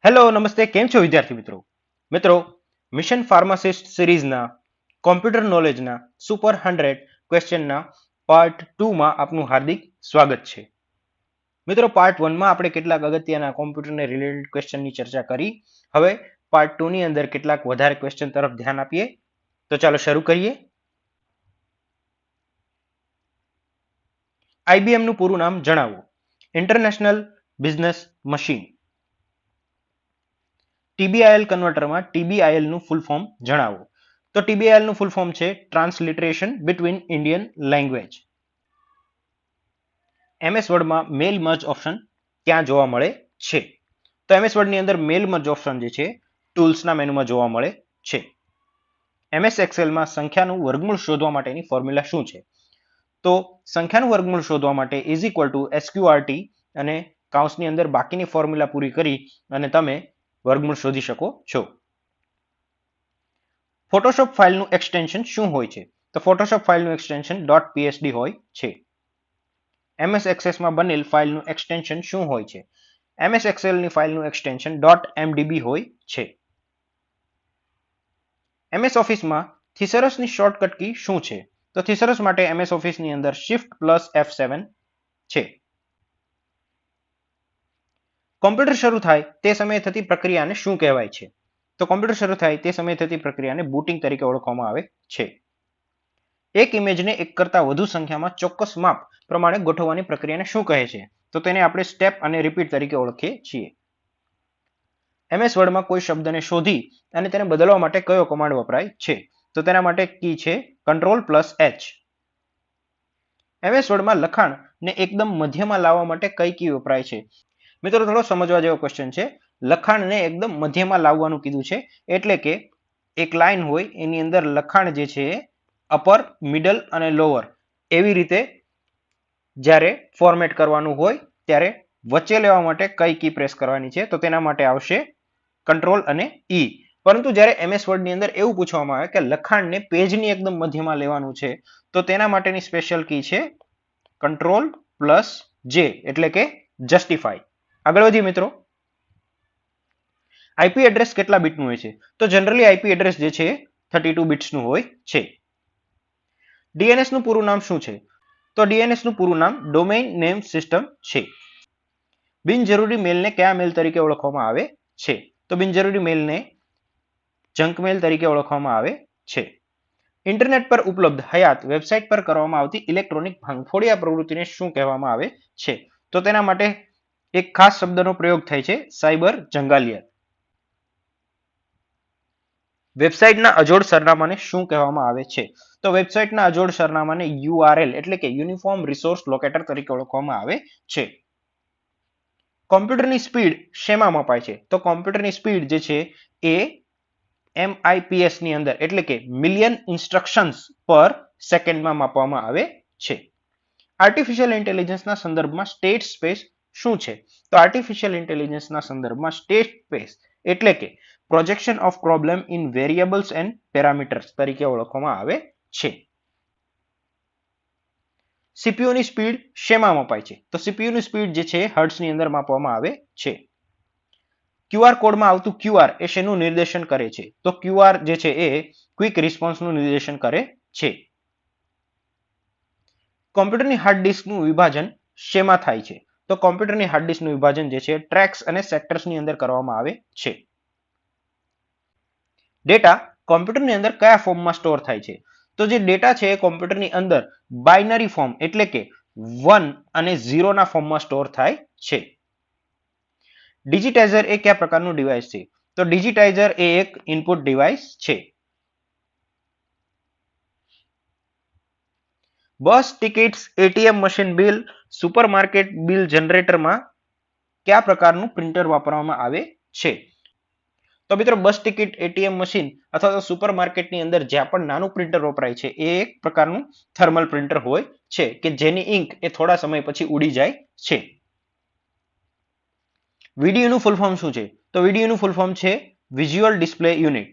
Hello નમસ્તે કેમ છો વિદ્યાર્થી મિત્રો મિશન ફાર્માસિસ્ટ સિરીઝના કોમ્પ્યુટર નોલેજના સુપર 100 ક્વેશ્ચનના પાર્ટ 2 માં આપનું હાર્દિક સ્વાગત છે મિત્રો પાર્ટ 1 માં આપણે કેટલાક અગત્યના કોમ્પ્યુટરને રિલેટેડ ક્વેશ્ચનની ચર્ચા કરી હવે પાર્ટ 2 ની અંદર કેટલાક વધારે ક્વેશ્ચન તરફ ધ્યાન આપીએ તો ચાલો શરૂ કરીએ IBM નું પૂરું નામ જણાવો ઇન્ટરનેશનલ બિઝનેસ મશીન TBIL કન્વર્ટરમાં TBIL નું ફૂલ ફોર્મ જણાવો તો TBIL નું ફૂલ ફોર્મ છે ટ્રાન્સલિટરેશન બિટવીન ઇન્ડિયન લેંગ્વેજ MS વર્ડમાં મેલ મર્જ ઓપ્શન ક્યાં જોવા મળે છે તો MS વર્ડની અંદર મેલ મર્જ ઓપ્શન જે છે ટૂલ્સના મેનુમાં જોવા મળે છે MS એક્સેલમાં સંખ્યાનું વર્ગમૂળ શોધવા માટેની ફોર્મ્યુલા શું છે તો સંખ્યાનું વર્ગમૂળ શોધવા માટે ઇઝ ઇક્વલ ટુ SQRT અને કૌંસની અંદર બાકીની ફોર્મ્યુલા પૂરી કરી અને તમે વર્ગમૂળ શોધી શકો છો ફોટોશોપ ફાઇલનું એક્સટેન્શન શું હોય છે તો ફોટોશોપ ફાઇલનું એક્સટેન્શન .psd હોય છે MS એક્સેસમાં બનેલ ફાઇલનું એક્સટેન્શન શું હોય છે MS એક્સેલની ફાઇલનું એક્સટેન્શન .mdb હોય છે MS ઓફિસમાં થિસરસની શોર્ટકટ કી શું છે તો થિસરસ માટે MS ઓફિસની અંદર Shift+F7 છે કોમ્પ્યુટર શરૂ થાય તે સમયે થતી પ્રક્રિયાને શું કહેવાય છે તો કોમ્પ્યુટર શરૂ થાય તે સમયે થતી પ્રક્રિયાને બૂટિંગ તરીકે ઓળખવામાં આવે છે એક ઇમેજને એક કરતાં વધુ સંખ્યામાં ચોક્કસ માપ પ્રમાણે ગોઠવવાની પ્રક્રિયાને શું કહે છે તો તેને આપણે સ્ટેપ અને રિપીટ તરીકે ઓળખીએ છીએ MS વર્ડમાં કોઈ શબ્દને શોધી અને તેને બદલવા માટે કયો કમાન્ડ વપરાય છે તો તેના માટે કી છે Ctrl+H MS વર્ડમાં લખાણને એકદમ મધ્યમાં લાવવા માટે કઈ કી વપરાય છે મિત્રો થોડો સમજવા જેવો ક્વેશ્ચન છે લખાણને એકદમ મધ્યમાં લાવવાનું કીધું છે એટલે કે એક લાઈન હોય એની અંદર લખાણ જે છે અપર મિડલ અને લોઅર એવી રીતે જ્યારે ફોર્મેટ કરવાનું હોય ત્યારે વચ્ચે લેવા માટે કઈ કી પ્રેસ કરવાની છે તો તેના માટે આવશે કંટ્રોલ અને ઈ પરંતુ જ્યારે MS વર્ડની અંદર એવું પૂછવામાં આવે કે લખાણને પેજની એકદમ મધ્યમાં લેવાનું છે તો તેના માટેની સ્પેશિયલ કી છે Ctrl+J એટલે કે જસ્ટિફાઈ આગળ વધીએ મિત્રો IP એડ્રેસ કેટલા બીટનું હોય છે તો જનરલી IP એડ્રેસ જે છે 32 બિટ્સનું હોય છે DNS નું પૂરું નામ શું છે તો DNS નું પૂરું નામ ડોમેઇન નેમ સિસ્ટમ છે બિનજરૂરી મેલને કયા મેલ તરીકે ઓળખવામાં આવે છે તો બિનજરૂરી મેલને જંક મેલ તરીકે ઓળખવામાં આવે છે ઇન્ટરનેટ પર ઉપલબ્ધ હયાત વેબસાઇટ પર કરવામાં આવતી ઇલેક્ટ્રોનિક ભાંગફોડિયા પ્રવૃત્તિને શું કહેવામાં આવે છે તો તેના માટે એક ખાસ શબ્દનો પ્રયોગ થાય છે સાયબર જંગાલિયત વેબસાઇટના અજોડ સરનામાને શું કહેવામાં આવે છે તો વેબસાઇટના અજોડ સરનામાને URL એટલે કે યુનિફોર્મ રિસોર્સ લોકેટર તરીકે ઓળખવામાં આવે છે કોમ્પ્યુટરની સ્પીડ શેમાં મપાય છે તો કોમ્પ્યુટરની સ્પીડ જે છે એ MIPS ની અંદર એટલે કે મિલિયન ઇન્સ્ટ્રક્શન્સ પર સેકન્ડમાં માપવામાં આવે છે આર્ટિફિશિયલ ઇન્ટેલિજન્સના સંદર્ભમાં સ્ટેટ સ્પેસ શું છે તો આર્ટિફિશિયલ ઇન્ટેલિજન્સના સંદર્ભમાં સ્ટેટ સ્પેસ એટલે કે projection of problem in variables and parameters તરીકે ઓળખવામાં આવે છે CPU ની સ્પીડ શેમાં મપાય છે તો CPU ની સ્પીડ જે છે હર્ટ્ઝની અંદર માપવામાં આવે છે QR કોડમાં આવતું QR એ શેનું નિર્દેશન કરે છે તો QR જે છે એ ક્વિક રિસ્પોન્સનું નિર્દેશન કરે છે કોમ્પ્યુટરની હાર્ડ ડિસ્કનું વિભાજન શેમાં થાય છે તો કોમ્પ્યુટરની હાર્ડ ડિસ્કનું વિભાજન જે છે ટ્રેક્સ અને સેક્ટર્સની અંદર કરવામાં આવે છે ડેટા કોમ્પ્યુટરની અંદર કયા ફોર્મમાં સ્ટોર થાય છે તો જે ડેટા છે એ કોમ્પ્યુટરની અંદર બાઇનરી ફોર્મ એટલે કે 1 અને 0 ના ફોર્મમાં સ્ટોર થાય છે ડિજિટાઇઝર એ કયા પ્રકારનું ડિવાઇસ છે તો ડિજિટાઇઝર એ એક ઇનપુટ ડિવાઇસ છે bus tickets ATM machine bill supermarket bill જનરેટરમાં કયા પ્રકારનું પ્રિન્ટર વાપરવામાં આવે છે તો મિત્રો બસ ટિકિટ ATM મશીન અથવા તો સુપરમાર્કેટની અંદર જ્યાં પણ નાનું પ્રિન્ટર વપરાય છે એ એક પ્રકારનું થર્મલ પ્રિન્ટર હોય છે કે જેની ઇંક એ થોડા સમય પછી ઉડી જાય છે VDU નું ફૂલ ફોર્મ શું છે તો VDU નું ફૂલ ફોર્મ છે visual display unit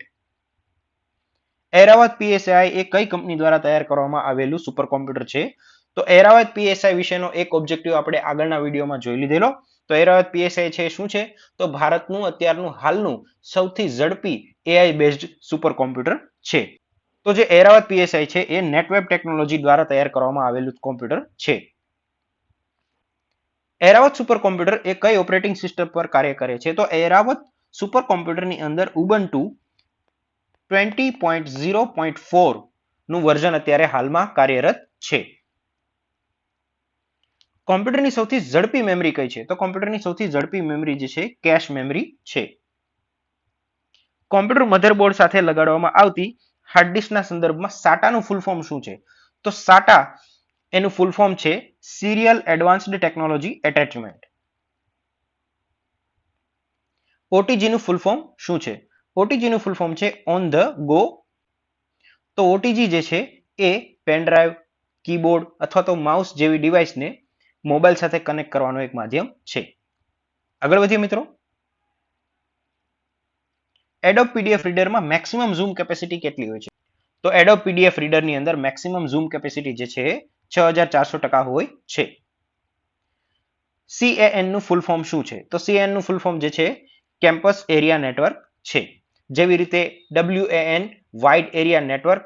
Airavat PSI એ કઈ કંપની દ્વારા તૈયાર કરવામાં આવેલું સુપર કોમ્પ્યુટર છે તો એરાવત PSI વિશેનો એક ઓબ્જેક્ટિવ આપણે આગળના વિડીયોમાં જોઈ લીધેલો તો ઐરાવત PSI છે શું છે? તો ભારતનું અત્યારનું હાલનું સૌથી ઝડપી AI બેઝડ સુપર કોમ્પ્યુટર છે. તો જે ઐરાવત PSI છે એ નેટવેબ ટેકનોલોજી દ્વારા તૈયાર કરવામાં આવેલું કોમ્પ્યુટર છે. ઐરાવત સુપર કોમ્પ્યુટર એ કઈ ઓપરેટિંગ સિસ્ટમ પર કાર્ય કરે છે? તો ઐરાવત સુપર કોમ્પ્યુટરની અંદર ઉબુન્ટુ 20.0.4 નું વર્ઝન અત્યારે હાલમાં કાર્યરત છે. કોમ્પ્યુટરની સૌથી ઝડપી મેમરી કઈ છે? તો કોમ્પ્યુટરની સૌથી ઝડપી મેમરી જે છે કેશ મેમરી છે. કોમ્પ્યુટર મધરબોર્ડ સાથે લગાડવામાં આવતી હાર્ડ ડિસ્કના સંદર્ભમાં સાટાનું ફૂલ ફોર્મ શું છે? તો સાટા એનું ફૂલ ફોર્મ છે serial advanced technology attachment. OTG નું ફૂલ ફોર્મ શું છે? ઓટીજી નું ફૂલ ફોર્મ છે ઓન ધ ગો. તો ઓટીજી જે છે એ પેનડ્રાઈવ, કીબોર્ડ અથવા તો માઉસ જેવી ડિવાઇસને મોબાઈલ સાથે કનેક્ટ કરવાનું એક માધ્યમ છે. આગળ વધીએ મિત્રો. એડોબ પીડીએફ રીડરમાં મેક્સિમમ ઝૂમ કેપેસિટી કેટલી હોય છે? તો એડોબ પીડીએફ રીડરની અંદર મેક્સિમમ ઝૂમ કેપેસિટી જે છે 6400% હોય છે. CAN નું ફૂલ ફોર્મ શું છે? તો CAN નું ફૂલ ફોર્મ જે છે કેમ્પસ એરિયા નેટવર્ક છે. જેવી રીતે WAN વાઇડ એરિયા નેટવર્ક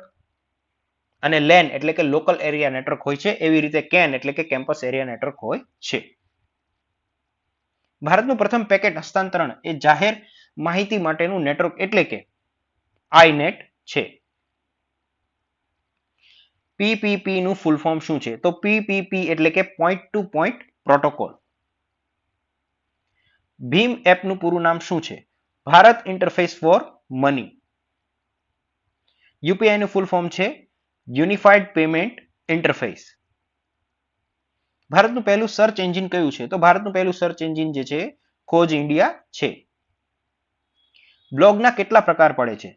અને LAN એટલે કે લોકલ એરિયા નેટવર્ક હોય છે, એવી રીતે CAN એટલે કે કેમ્પસ એરિયા નેટવર્ક હોય છે. ભારતનું પ્રથમ પેકેટ હસ્તાંતરણ એ જાહેર માહિતી માટેનું નેટવર્ક એટલે કે આઈનેટ છે. PPP નું ફૂલ ફોર્મ શું છે? તો PPP એટલે કે પોઈન્ટ ટુ પોઈન્ટ પ્રોટોકોલ. ભીમ એપનું પૂરું નામ શું છે? Bharat interface for money. UPI નું ફૂલ ફોર્મ છે યુનિફાઈડ પેમેન્ટ ઇન્ટરફેસ. ભારતનું પહેલું સર્ચ એન્જિન કયું છે? તો ભારતનું પહેલું સર્ચ એન્જિન જે છે ખોજ ઇન્ડિયા છે. બ્લોગના કેટલા પ્રકાર પડે છે?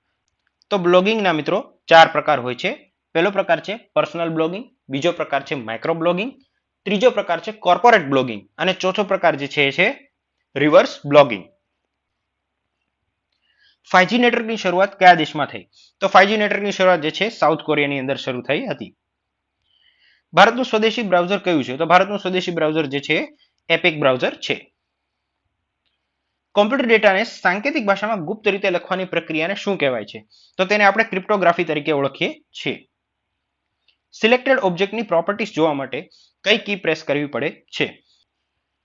તો બ્લોગિંગના મિત્રો 4 પ્રકાર હોય છે. પહેલો પ્રકાર છે પર્સનલ બ્લોગિંગ, બીજો પ્રકાર છે માઇક્રો બ્લોગિંગ, ત્રીજો પ્રકાર છે કોર્પોરેટ બ્લોગિંગ અને ચોથો પ્રકાર જે છે રિવર્સ બ્લોગિંગ. 5G નેટવર્કની શરૂઆત કયા દેશમાં થઈ? તો 5G નેટવર્કની શરૂઆત જે છે સાઉથ કોરિયાની અંદર શરૂ થઈ હતી. ભારતનું સ્વદેશી બ્રાઉઝર કયું છે? તો ભારતનું સ્વદેશી બ્રાઉઝર જે છે એપિક બ્રાઉઝર છે. કોમ્પ્યુટર ડેટાને સાંકેતિક ભાષામાં ગુપ્ત રીતે લખવાની પ્રક્રિયાને શું કહેવાય છે? તો તેને આપણે ક્રિપ્ટોગ્રાફી તરીકે ઓળખીએ છીએ. સિલેક્ટેડ ઓબ્જેક્ટની પ્રોપર્ટીઝ જોવા માટે કઈ કી પ્રેસ કરવી પડે છે?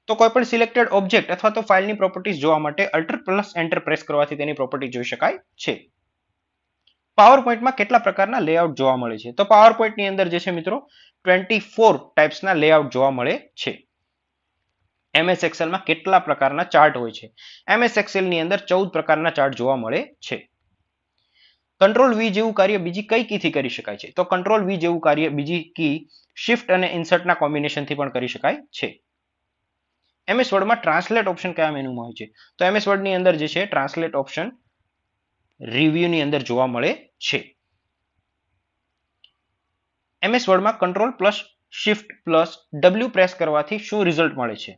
તો કોઈ પણ સિલેક્ટેડ ઓબ્જેક્ટ અથવા તો ફાઇલની પ્રોપર્ટીઝ જોવા માટે Alt+Enter પ્રેસ કરવાથી તેની પ્રોપર્ટી જોઈ શકાય છે. પાવર પોઈન્ટમાં કેટલા પ્રકારના લેઆઉટ જોવા મળે છે? તો પાવર પોઈન્ટની અંદર જે છે મિત્રો 24 ટાઈપ્સના લેઆઉટ જોવા મળે છે. MS એક્સેલમાં કેટલા પ્રકારના ચાર્ટ હોય છે? MS એક્સેલની અંદર 14 પ્રકારના ચાર્ટ જોવા મળે છે. કંટ્રોલ V જેવું કાર્ય બીજી કઈ કીથી કરી શકાય છે? તો કંટ્રોલ V જેવું કાર્ય બીજી કી શિફ્ટ અને ઇન્સર્ટના કોમ્બિનેશનથી પણ કરી શકાય છે. MS વર્ડમાં ટ્રાન્સલેટ ઓપ્શન કયા મેનુમાં હોય છે? તો MS વર્ડની અંદર જે છે ટ્રાન્સલેટ ઓપ્શન રિવ્યુની અંદર જોવા મળે છે. MS વર્ડમાં Ctrl+Shift+W પ્રેસ કરવાથી શું રિઝલ્ટ મળે છે?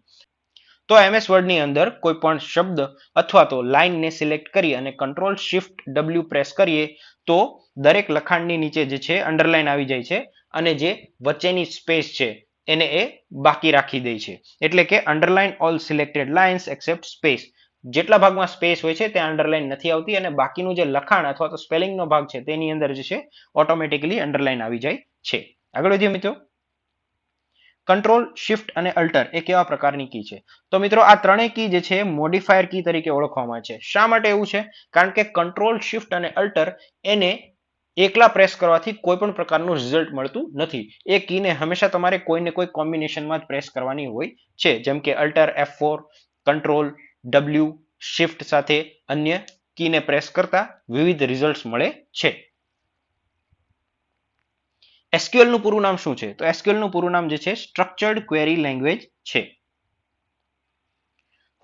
તો MS વર્ડની અંદર કોઈ પણ શબ્દ અથવા તો લાઇનને સિલેક્ટ કરી અને Ctrl+Shift+W પ્રેસ કરીએ તો દરેક લખાણની નીચે જે છે અંડરલાઇન આવી જાય છે અને જે વચ્ચેની સ્પેસ છે એને એ બાકી રાખી દે છે. એટલે કે underline all selected lines accept space. જેટલા ભાગમાં સ્પેસ હોય છે ત્યાં અંડરલાઇન નથી આવતી અને બાકીનું જે લખાણ અથવા તો સ્પેલિંગનો ભાગ છે તેની અંદર જે છે ઓટોમેટિકલી અંડરલાઇન આવી જાય છે. આગળ વધીએ મિત્રો. કંટ્રોલ, શિફ્ટ અને અલ્ટર એ કેવા પ્રકારની કી છે? તો મિત્રો આ ત્રણેય કી જે છે મોડિફાયર કી તરીકે ઓળખવામાં આવે છે. શા માટે એવું છે? કારણ કે કંટ્રોલ, શિફ્ટ અને અલ્ટર એને એકલા પ્રેસ કરવાથી કોઈ પણ પ્રકારનું રિઝલ્ટ મળતું નથી. એ કીને હંમેશા તમારે કોઈને કોઈ કોમ્બિનેશનમાં જ પ્રેસ કરવાની હોય છે. જેમ કે alter F4, control W, shift સાથે અન્ય કીને પ્રેસ કરતા વિવિધ રિઝલ્ટ મળે છે. SQL નું પૂરું નામ શું છે? તો SQL નું પૂરું નામ જે છે સ્ટ્રક્ચર્ડ ક્વેરી લેંગ્વેજ છે.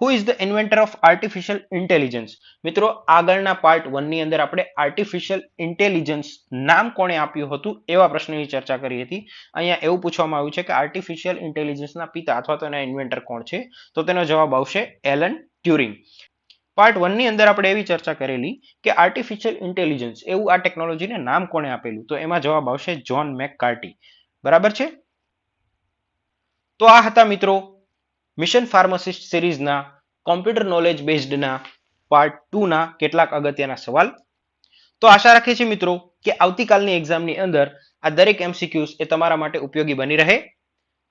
Who is the inventor of artificial intelligence? મિત્રો આગળના પાર્ટ 1 ની અંદર આપણે આર્ટિફિશિયલ ઇન્ટેલિજન્સ નામ કોણે આપ્યું હતું એવા પ્રશ્નની ચર્ચા કરી હતી. અહીંયા એવું પૂછવામાં આવ્યું છે કે આર્ટિફિશિયલ ઇન્ટેલિજન્સના પિતા અથવા તો એના ઇન્વેન્ટર કોણ છે? તો તેનો જવાબ આવશે એલન ટ્યુરિંગ. પાર્ટ 1 ની અંદર આપણે એવી ચર્ચા કરેલી કે આર્ટિફિશિયલ ઇન્ટેલિજન્સ એવું આ ટેકનોલોજીને નામ કોણે આપેલું? તો એમાં જવાબ આવશે જ્હોન મેકકાર્ટી. બરાબર છે? તો આ હતા મિત્રો મિશન ફાર્માસિસ્ટ સિરીઝના કોમ્પ્યુટર નોલેજ બેઝડના પાર્ટ 2 ના કેટલાક અગત્યના સવાલ. તો આશા રાખીએ છીએ મિત્રો કે આવતીકાલની એક્ઝામની અંદર આ દરેક MCQs એ તમારા માટે ઉપયોગી બની રહે.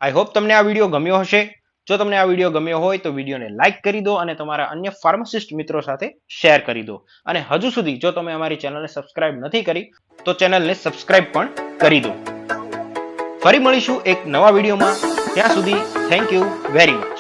આઈ હોપ તમને આ વિડીયો ગમ્યો હશે. જો તમને આ વિડીયો ગમ્યો હોય તો વિડીયોને લાઇક કરી દો અને તમારા અન્ય ફાર્માસિસ્ટ મિત્રો સાથે શેર કરી દો. અને હજુ સુધી જો તમે અમારી ચેનલને સબસ્ક્રાઇબ નથી કરી તો ચેનલને સબસ્ક્રાઇબ પણ કરી દો. ફરી મળીશું એક નવા વિડીયોમાં. ત્યાં સુધી થેન્ક યુ વેરી મચ.